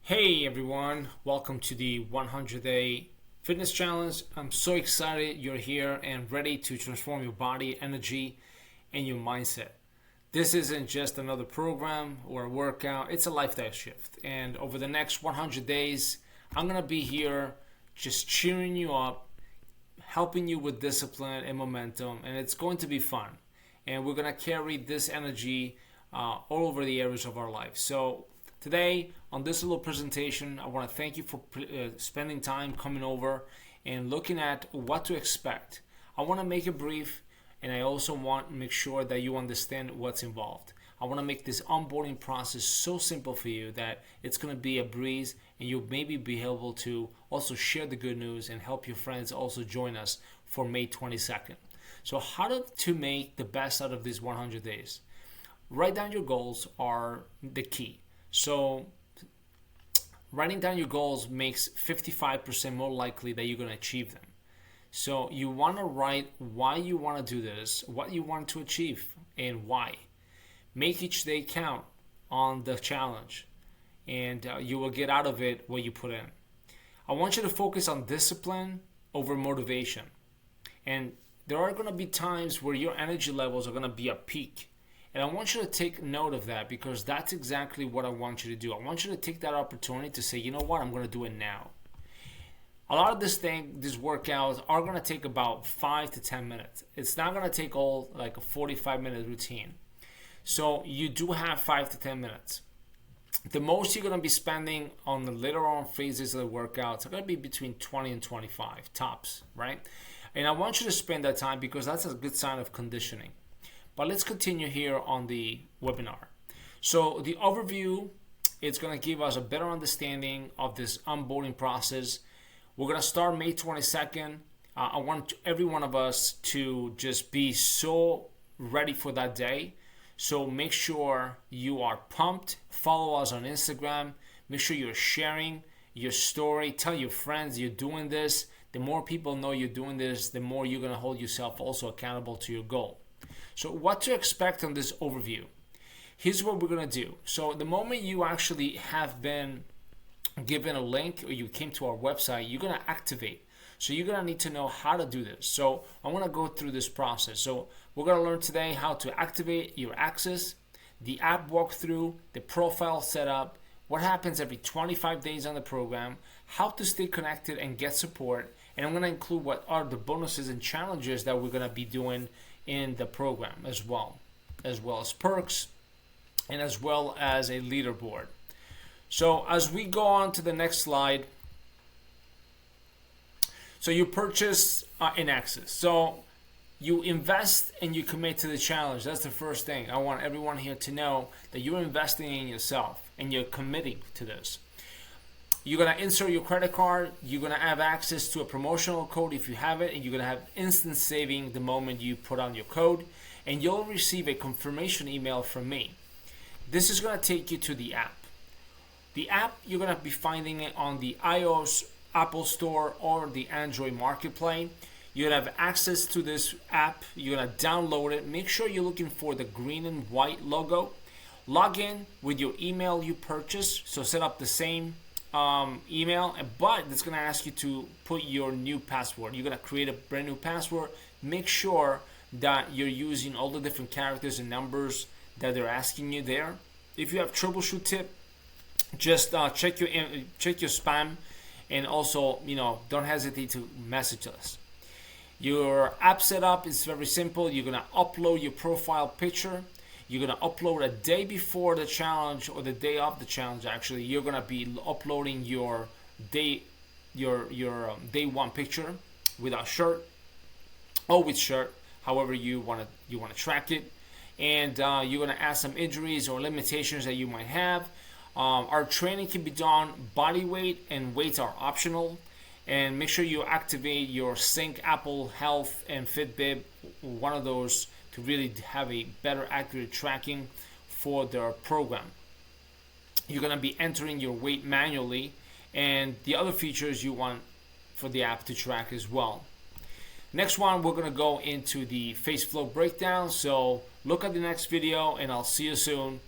Hey everyone, welcome to the 100 Day Fitness Challenge. I'm so excited you're here and ready to transform your body, energy, and your mindset. This isn't just another program or a workout, it's a lifestyle shift. And over the next 100 days, I'm going to be here just cheering you up, helping you with discipline and momentum, and it's going to be fun. And we're going to carry this energy all over the areas of our life. So today, on this little presentation, I want to thank you for spending time coming over and looking at what to expect. I want to make it brief, and I also want to make sure that you understand what's involved. I want to make this onboarding process so simple for you that it's going to be a breeze, and you'll maybe be able to also share the good news and help your friends also join us for May 22nd. So how to make the best out of these 100 days? Write down your goals are the key. So writing down your goals makes 55% more likely that you're going to achieve them. So you want to write why you want to do this, what you want to achieve, and why. Make each day count on the challenge, and you will get out of it what you put in. I want you to focus on discipline over motivation. And there are going to be times where your energy levels are going to be at peak. And I want you to take note of that because that's exactly what I want you to do. I want you to take that opportunity to say, you know what, I'm going to do it now. A lot of these workouts are going to take about 5 to 10 minutes. It's not going to take all like a 45-minute routine. So you do have 5 to 10 minutes. The most you're going to be spending on the later on phases of the workouts are going to be between 20 and 25 tops, right? And I want you to spend that time because that's a good sign of conditioning. But let's continue here on the webinar. So the overview, it's going to give us a better understanding of this onboarding process. We're going to start May 22nd. I want every one of us to just be so ready for that day. So make sure you are pumped. Follow us on Instagram. Make sure you're sharing your story. Tell your friends you're doing this. The more people know you're doing this, the more you're going to hold yourself also accountable to your goal. So what to expect on this overview? Here's what we're going to do. So the moment you actually have been given a link or you came to our website, you're going to activate. So you're going to need to know how to do this. So I want to go through this process. So we're going to learn today how to activate your access, the app walkthrough, the profile setup, what happens every 25 days on the program, how to stay connected and get support, and I'm going to include what are the bonuses and challenges that we're going to be doing in the program as well as perks and as well as a leaderboard. So as we go on to the next slide, so you purchase in access. So you invest and you commit to the challenge. That's the first thing. I want everyone here to know that you're investing in yourself and you're committing to this. You're going to insert your credit card. You're going to have access to a promotional code if you have it, and you're going to have instant saving the moment you put on your code, and you'll receive a confirmation email from me. This is going to take you to the app. The app, you're going to be finding it on the iOS Apple Store or the Android Marketplace. You're going to have access to this app. You're going to download it. Make sure you're looking for the green and white logo. Log in with your email you purchased, so set up the same email, but it's going to ask you to put your new password. You're going to create a brand new password. Make sure that you're using all the different characters and numbers that they're asking you there. If you have troubleshoot tip, just check your spam, and also don't hesitate to message us. Your app setup is very simple. You're going to upload your profile picture. You're going to upload a day before the challenge or the day of the challenge. Actually, you're going to be uploading your day one picture without shirt or with shirt, however you want to track it. And you're going to add some injuries or limitations that you might have. Our training can be done. Body weight and weights are optional. And make sure you activate your Sync Apple Health and Fitbit, one of those, to really have a better accurate tracking for their program. You're going to be entering your weight manually and the other features you want for the app to track as well. Next one, we're going to go into the phase flow breakdown. So look at the next video and I'll see you soon.